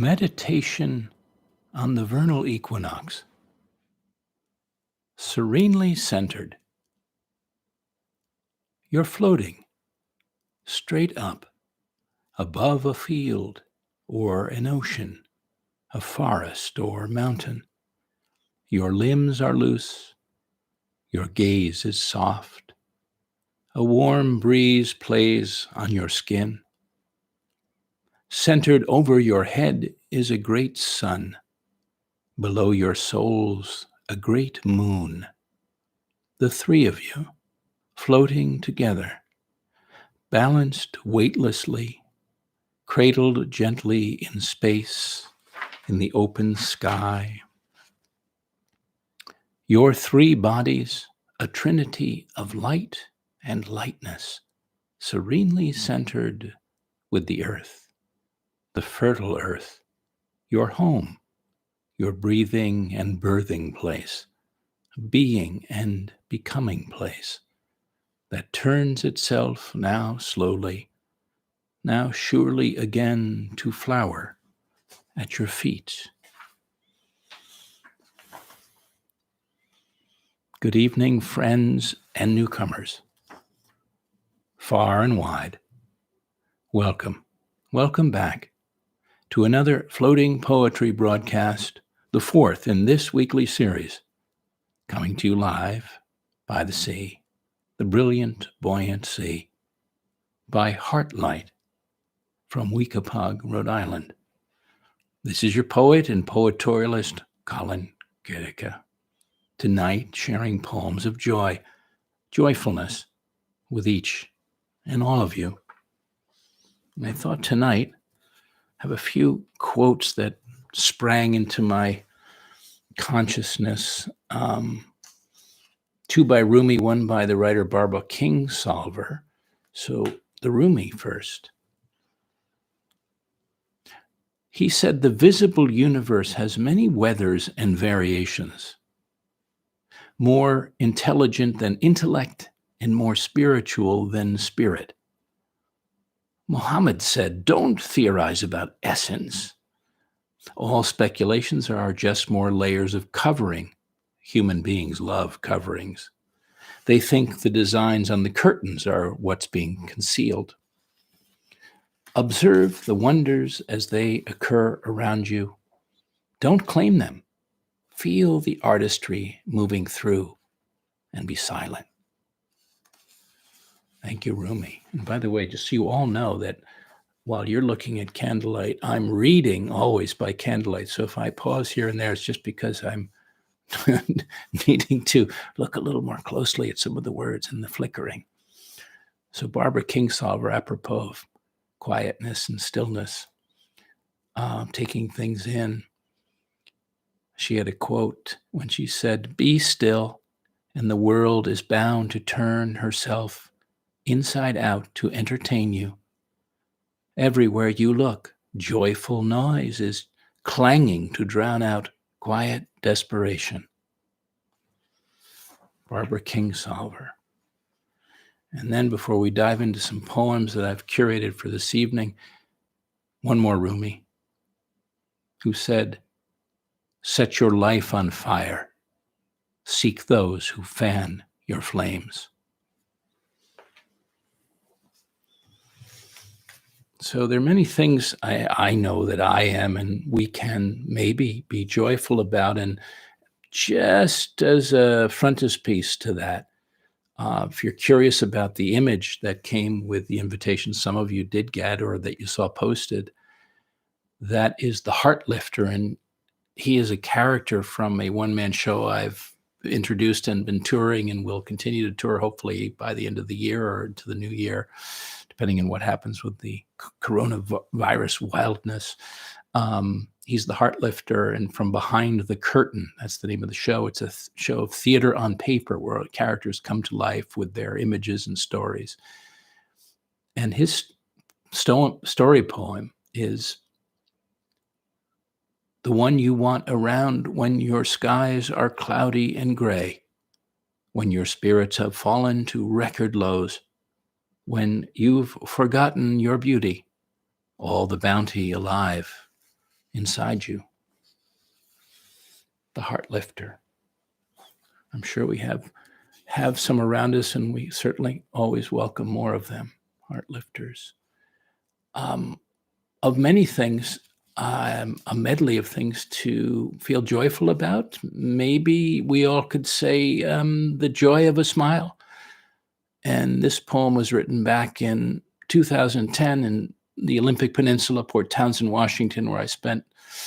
Meditation on the vernal equinox. Serenely centered. You're floating straight up above a field or an ocean, a forest or mountain. Your limbs are loose. Your gaze is soft. A warm breeze plays on your skin. Centered over your head is a great sun. Below your soles, a great moon. The three of you, floating together, balanced weightlessly, cradled gently in space, in the open sky. Your three bodies, a trinity of light and lightness, serenely centered with the earth, the fertile earth, your home, your breathing and birthing place, being and becoming place that turns itself now slowly, now surely again to flower at your feet. Good evening, friends and newcomers, far and wide. Welcome, welcome back to another floating poetry broadcast, the fourth in this weekly series, coming to you live by the sea, the brilliant, buoyant sea, by Heartlight from Weekapaug, Rhode Island. This is your poet and poetorialist Colin Goedecke. Tonight, sharing poems of joy, joyfulness with each and all of you. And I thought tonight, have a few quotes that sprang into my consciousness. Two by Rumi, one by the writer Barbara Kingsolver. So the Rumi first. He said, the visible universe has many weathers and variations, more intelligent than intellect and more spiritual than spirit. Muhammad said, don't theorize about essence. All speculations are just more layers of covering. Human beings love coverings. They think the designs on the curtains are what's being concealed. Observe the wonders as they occur around you. Don't claim them. Feel the artistry moving through and be silent. Thank you, Rumi. And by the way, just so you all know that while you're looking at candlelight, I'm reading always by candlelight. So if I pause here and there, it's just because I'm needing to look a little more closely at some of the words and the flickering. So Barbara Kingsolver, apropos of quietness and stillness, taking things in. She had a quote when she said, be still, and the world is bound to turn herself inside out to entertain you. Everywhere you look, joyful noise is clanging to drown out quiet desperation. Barbara Kingsolver. And then before we dive into some poems that I've curated for this evening, one more Rumi, who said, set your life on fire. Seek those who fan your flames. So there are many things I know that I am and we can maybe be joyful about. And just as a frontispiece to that, if you're curious about the image that came with the invitation some of you did get or that you saw posted, that is the Heart Lifter. And he is a character from a one-man show I've introduced and been touring and will continue to tour hopefully by the end of the year or into the new year, depending on what happens with the coronavirus wildness. He's the Heart Lifter, and From Behind the Curtain, that's the name of the show. It's a show of theater on paper where characters come to life with their images and stories. And his story poem is the one you want around when your skies are cloudy and gray, when your spirits have fallen to record lows, when you've forgotten your beauty, all the bounty alive inside you, the heart lifter. I'm sure we have some around us, and we certainly always welcome more of them, heart lifters. Of many things, a medley of things to feel joyful about. Maybe we all could say the joy of a smile. And this poem was written back in 2010 in the Olympic Peninsula, Port Townsend, Washington, where I spent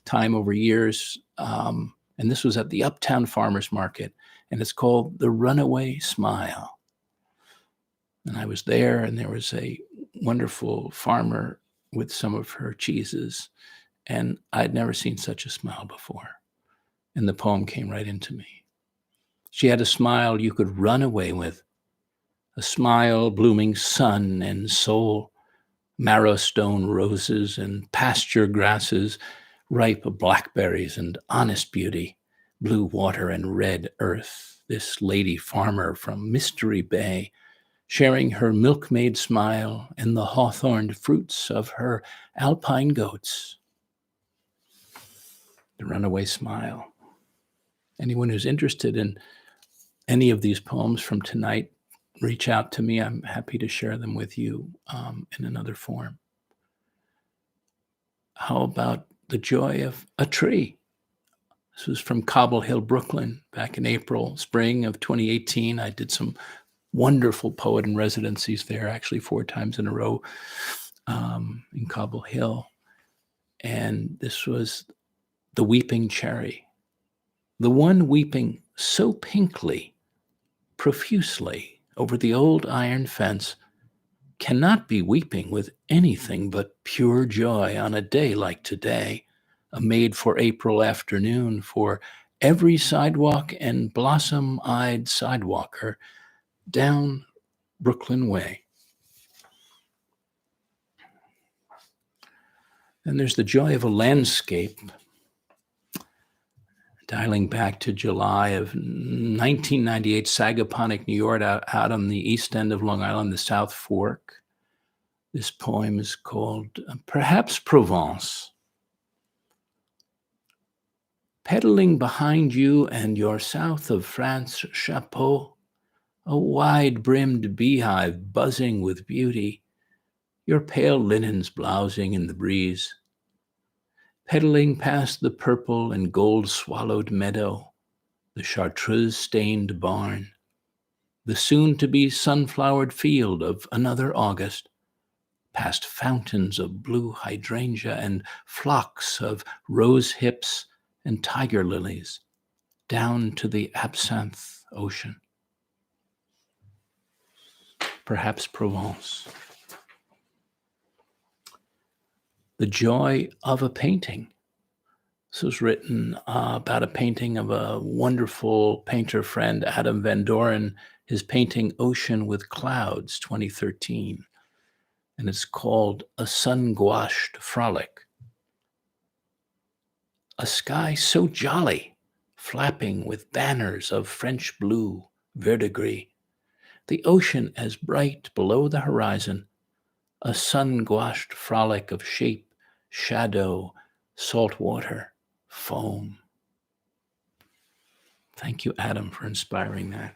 time over years. And this was at the Uptown Farmers Market, and it's called The Runaway Smile. And I was there, and there was a wonderful farmer with some of her cheeses, and I'd never seen such a smile before. And the poem came right into me. She had a smile you could run away with, a smile blooming sun and soul, marrowstone roses and pasture grasses, ripe blackberries and honest beauty, blue water and red earth. This lady farmer from Mystery Bay, sharing her milkmaid smile and the hawthorned fruits of her alpine goats. The runaway smile. Anyone who's interested in any of these poems from tonight, reach out to me. I'm happy to share them with you in another form. How about the joy of a tree? This was from Cobble Hill, Brooklyn, back in spring of 2018. I did some wonderful poet in residencies there, actually 4 times in a row in Cobble Hill. And this was the weeping cherry, the one weeping so pinkly, profusely over the old iron fence, cannot be weeping with anything but pure joy on a day like today, a made-for-April afternoon for every sidewalk and blossom-eyed sidewalker down Brooklyn Way. And there's the joy of a landscape, dialing back to July of 1998, Sagaponack, New York, out on the east end of Long Island, the South Fork. This poem is called Perhaps Provence. Pedaling behind you and your south of France chapeau, a wide-brimmed beehive buzzing with beauty, your pale linens blousing in the breeze. Pedaling past the purple and gold-swallowed meadow, the chartreuse-stained barn, the soon-to-be sunflowered field of another August, past fountains of blue hydrangea and flocks of rose hips and tiger lilies, down to the absinthe ocean. Perhaps Provence. The joy of a painting. This was written about a painting of a wonderful painter friend, Adam Van Doren, his painting Ocean with Clouds, 2013. And it's called A Sun-Gouached Frolic. A sky so jolly, flapping with banners of French blue, verdigris. The ocean as bright below the horizon, a sun-gouached frolic of shape, shadow, salt water, foam. Thank you, Adam, for inspiring that.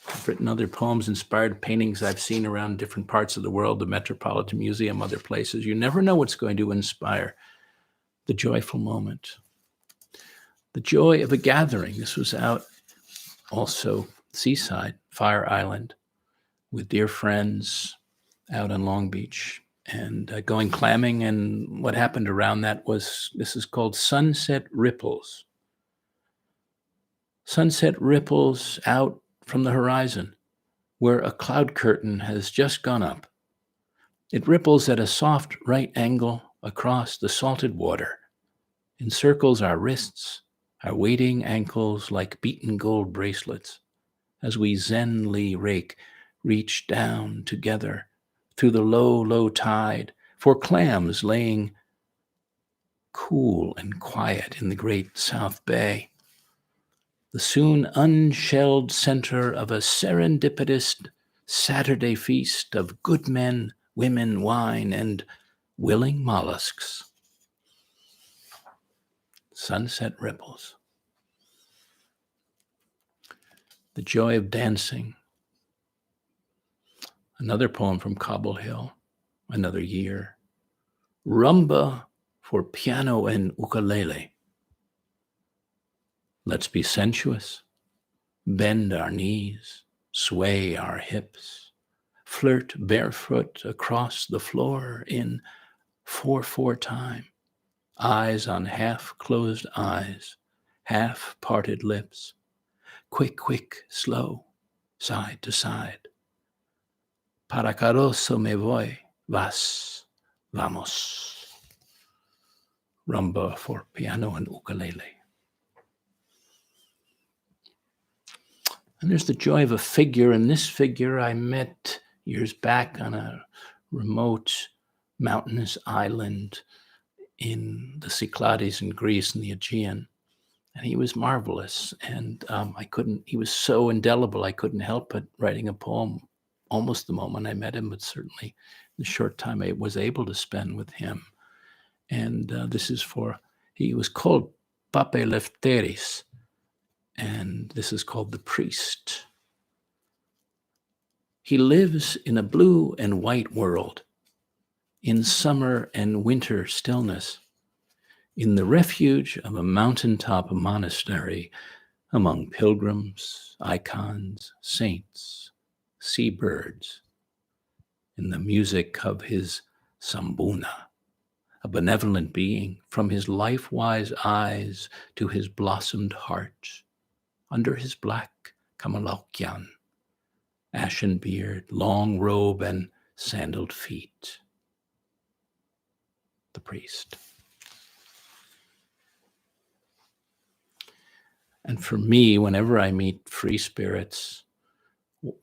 I've written other poems, inspired paintings I've seen around different parts of the world, the Metropolitan Museum, other places. You never know what's going to inspire the joyful moment. The joy of a gathering. This was out also seaside, Fire Island, with dear friends out on Long Beach and going clamming. And what happened around that was, this is called Sunset Ripples. Sunset ripples out from the horizon where a cloud curtain has just gone up. It ripples at a soft right angle across the salted water, encircles our wrists, our waiting ankles like beaten gold bracelets, as we zenly reach down together through the low, low tide for clams laying cool and quiet in the great South Bay. The soon unshelled center of a serendipitous Saturday feast of good men, women, wine, and willing mollusks. sunset ripples. The joy of dancing. Another poem from Cobble Hill, Another Year. Rumba for piano and ukulele. Let's be sensuous, bend our knees, sway our hips, flirt barefoot across the floor in 4/4 time, eyes on half-closed eyes, half-parted lips, quick, quick, slow, side to side. Para caroso me voy, vas, vamos. Rumba for piano and ukulele. And there's the joy of a figure, and this figure I met years back on a remote mountainous island in the Cyclades in Greece in the Aegean. And he was marvelous. And he was so indelible, I couldn't help but writing a poem almost the moment I met him, but certainly the short time I was able to spend with him. And he was called Pape Lefteris, and this is called The Priest. He lives in a blue and white world, in summer and winter stillness, in the refuge of a mountaintop monastery, among pilgrims, icons, saints, seabirds, in the music of his sambuna, a benevolent being, from his life-wise eyes to his blossomed heart, under his black kamalokyan, ashen beard, long robe, and sandaled feet. The Priest. And for me, whenever I meet free spirits,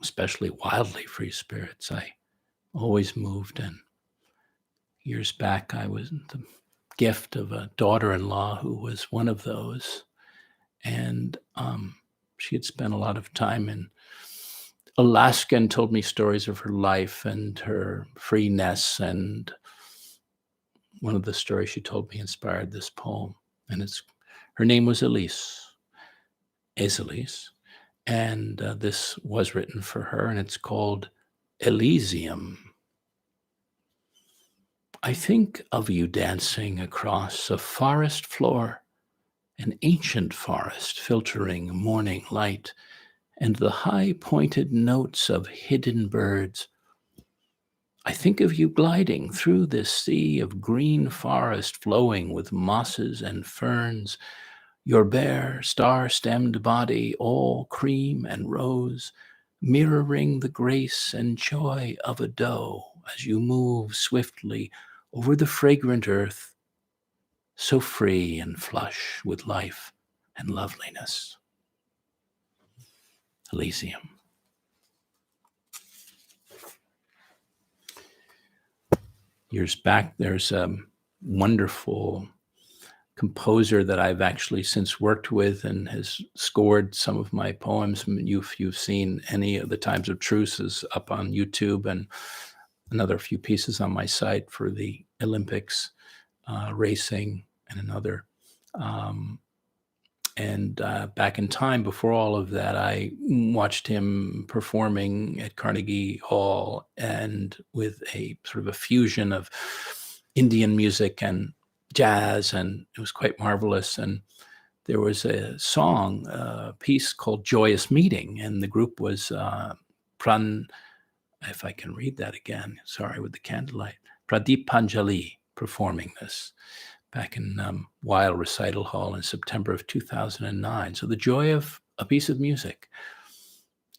especially wildly free spirits, I always moved. And years back, I was the gift of a daughter-in-law who was one of those. And she had spent a lot of time in Alaska and told me stories of her life and her freeness. And one of the stories she told me inspired this poem. And her name was Elise. And this was written for her, and it's called Elysium. I think of you dancing across a forest floor, an ancient forest filtering morning light, and the high-pointed notes of hidden birds. I think of you gliding through this sea of green forest flowing with mosses and ferns, your bare, star-stemmed body, all cream and rose, mirroring the grace and joy of a doe as you move swiftly over the fragrant earth, so free and flush with life and loveliness. Elysium. Years back, there's a wonderful composer that I've actually since worked with and has scored some of my poems. You've seen Any of the Times of Truce is up on YouTube, and another few pieces on my site for the Olympics, racing, and another. Back in time, before all of that, I watched him performing at Carnegie Hall, and with a sort of a fusion of Indian music and jazz, and it was quite marvelous. And there was a song, a piece called Joyous Meeting, and the group was if I can read that again, sorry, with the candlelight, Pradeep Panjali performing this back in Weil Recital Hall in September of 2009. So the joy of a piece of music,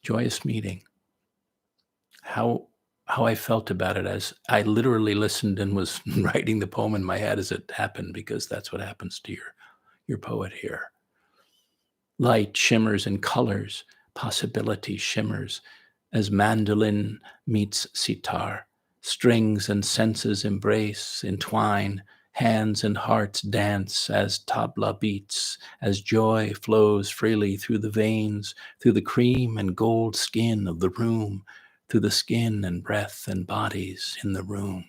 Joyous Meeting, how I felt about it as I literally listened and was writing the poem in my head as it happened, because that's what happens to your poet here. Light shimmers and colors, possibility shimmers as mandolin meets sitar, strings and senses embrace, entwine, hands and hearts dance as tabla beats, as joy flows freely through the veins, through the cream and gold skin of the room, through the skin and breath and bodies in the room.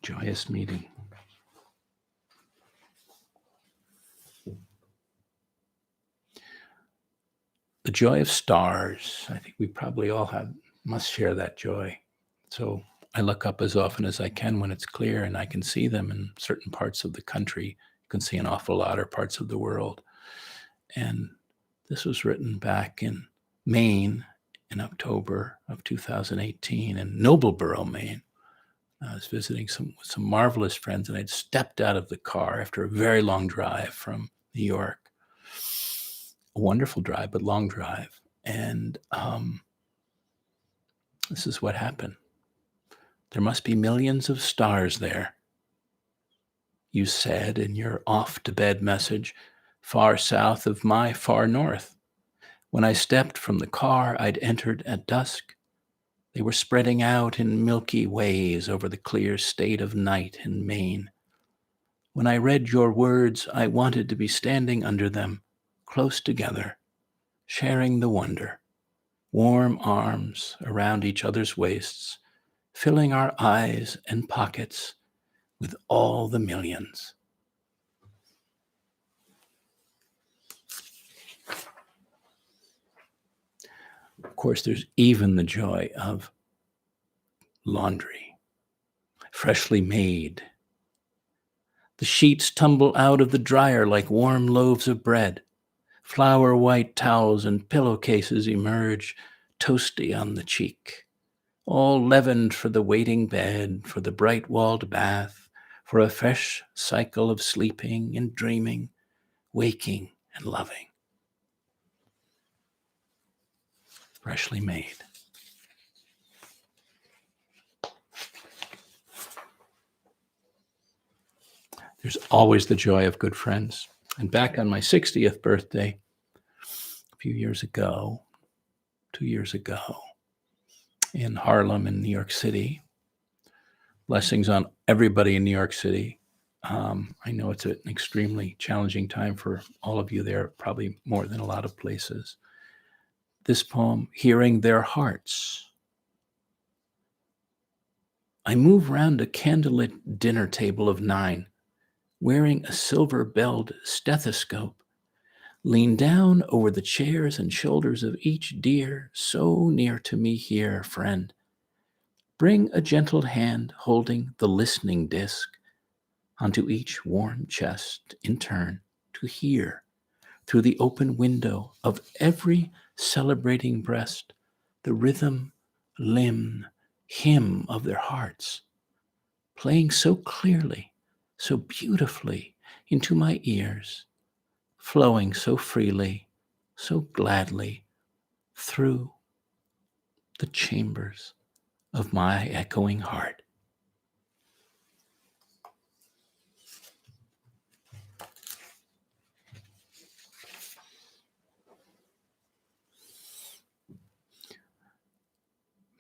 Joyous Meeting. joy of stars. I think we probably all must share that joy. So I look up as often as I can when it's clear and I can see them in certain parts of the country. You can see an awful lot of parts of the world. And this was written back in Maine in October of 2018 in Noblesboro, Maine. I was visiting some marvelous friends, and I'd stepped out of the car after a very long drive from New York. A wonderful drive, but long drive. And this is what happened. There must be millions of stars there, you said in your off-to-bed message, far south of my far north. When I stepped from the car I'd entered at dusk, they were spreading out in milky ways over the clear state of night in Maine. When I read your words, I wanted to be standing under them, close together, sharing the wonder, warm arms around each other's waists, filling our eyes and pockets with all the millions. Of course, there's even the joy of laundry, freshly made. The sheets tumble out of the dryer like warm loaves of bread. Flower white towels and pillowcases emerge, toasty on the cheek, all leavened for the waiting bed, for the bright-walled bath, for a fresh cycle of sleeping and dreaming, waking and loving. Freshly made. There's always the joy of good friends. And back on my 60th birthday, a few years ago, 2 years ago, in Harlem in New York City, blessings on everybody in New York City. I know it's an extremely challenging time for all of you there, probably more than a lot of places. This poem, Hearing Their Hearts. I move round a candlelit dinner table of 9, wearing a silver-belled stethoscope, lean down over the chairs and shoulders of each dear, so near to me here, friend. Bring a gentle hand holding the listening disc onto each warm chest in turn to hear through the open window of every celebrating breast the rhythm, limn, hymn of their hearts, playing so clearly, so beautifully into my ears, flowing so freely, so gladly through the chambers of my echoing heart.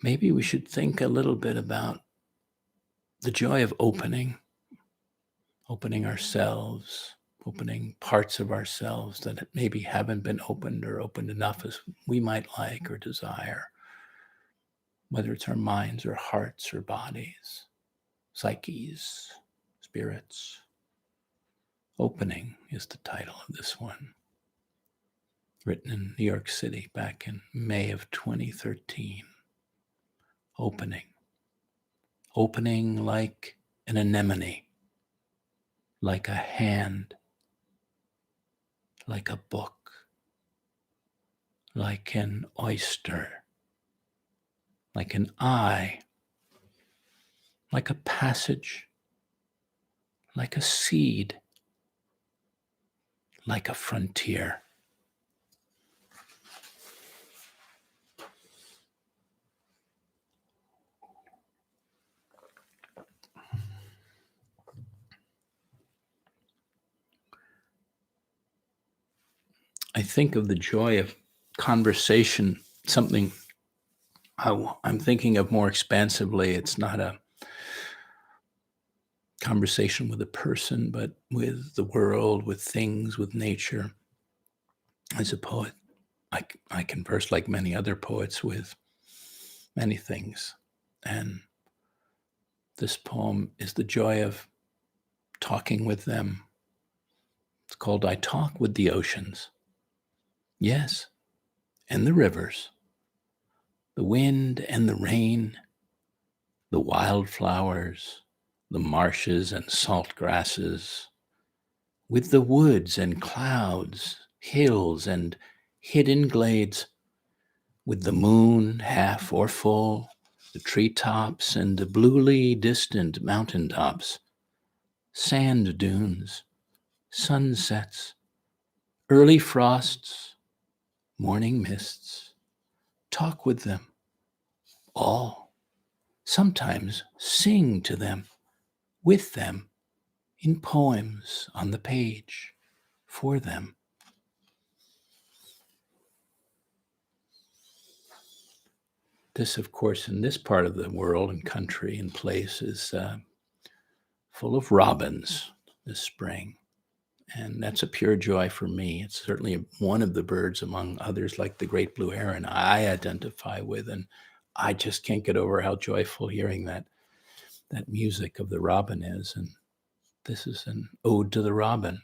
Maybe we should think a little bit about the joy of opening ourselves, opening parts of ourselves that maybe haven't been opened or opened enough as we might like or desire, whether it's our minds or hearts or bodies, psyches, spirits. Opening is the title of this one, written in New York City back in May of 2013. Opening like an anemone, like a hand, like a book, like an oyster, like an eye, like a passage, like a seed, like a frontier. I think of the joy of conversation, something I'm thinking of more expansively. It's not a conversation with a person, but with the world, with things, with nature. As a poet, I converse like many other poets with many things. And this poem is the joy of talking with them. It's called I Talk with the Oceans. Yes, and the rivers, the wind and the rain, the wildflowers, the marshes and salt grasses, with the woods and clouds, hills and hidden glades, with the moon half or full, the treetops and the bluely distant mountaintops, sand dunes, sunsets, early frosts, morning mists. Talk with them, all. Sometimes sing to them, with them, in poems on the page, for them. This, of course, in this part of the world and country and place is full of robins this spring. And that's a pure joy for me. It's certainly one of the birds among others like the great blue heron I identify with. And I just can't get over how joyful hearing that music of the robin is. And this is an ode to the robin,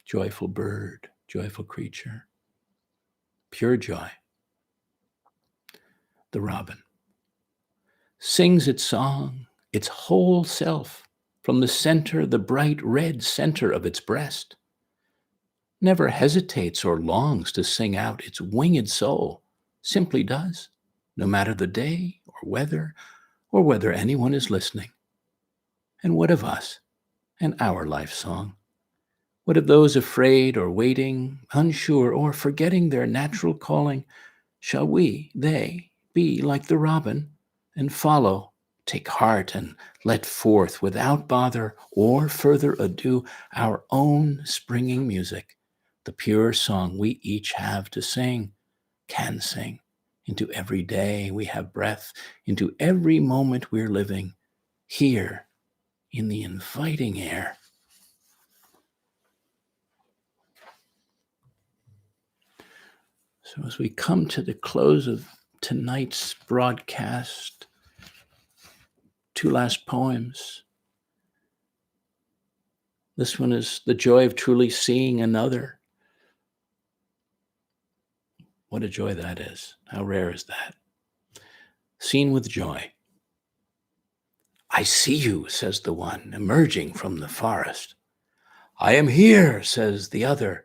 joyful bird, joyful creature, pure joy. The robin sings its song, its whole self, from the center, the bright red center of its breast. Never hesitates or longs to sing out its winged soul, simply does, no matter the day or whether anyone is listening. And what of us and our life song? What of those afraid or waiting, unsure, or forgetting their natural calling? Shall they be like the robin and follow, take heart, and let forth without bother or further ado our own springing music, the pure song we each have to sing, can sing, into every day we have breath, into every moment we're living, here in the inviting air. So as we come to the close of tonight's broadcast, two last poems. This one is the joy of truly seeing another. What a joy that is. How rare is that? Seen with joy. I see you, says the one, emerging from the forest. I am here, says the other,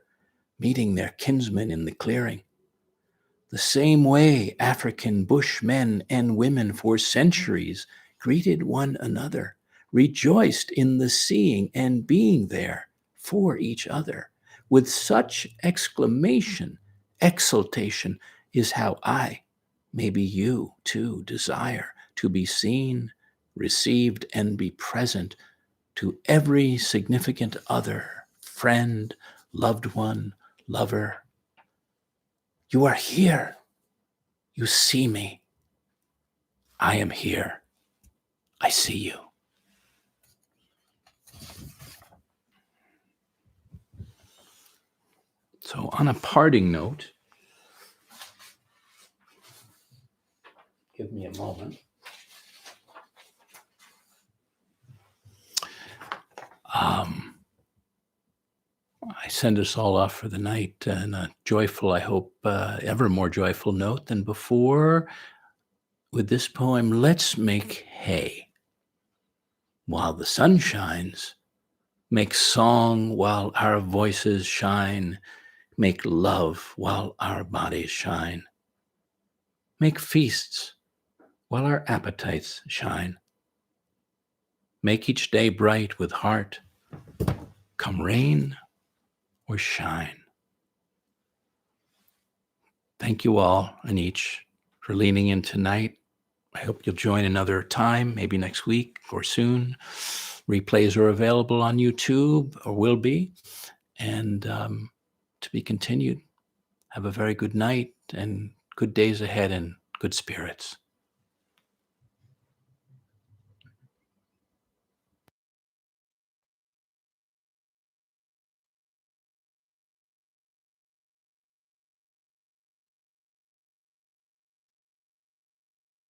meeting their kinsman in the clearing. The same way African bushmen and women for centuries greeted one another, rejoiced in the seeing and being there for each other. With such exclamation, exultation is how I, maybe you too, desire to be seen, received, and be present to every significant other, friend, loved one, lover. You are here. You see me. I am here. I see you. So on a parting note, give me a moment. I send us all off for the night in a joyful, I hope, ever more joyful note than before. With this poem, let's make hay while the sun shines, make song while our voices shine, make love while our bodies shine, make feasts while our appetites shine. Make each day bright with heart, come rain or shine. Thank you all and each for leaning in tonight. I hope you'll join another time, maybe next week or soon. Replays are available on YouTube, or will be, and to be continued. Have a very good night and good days ahead and good spirits.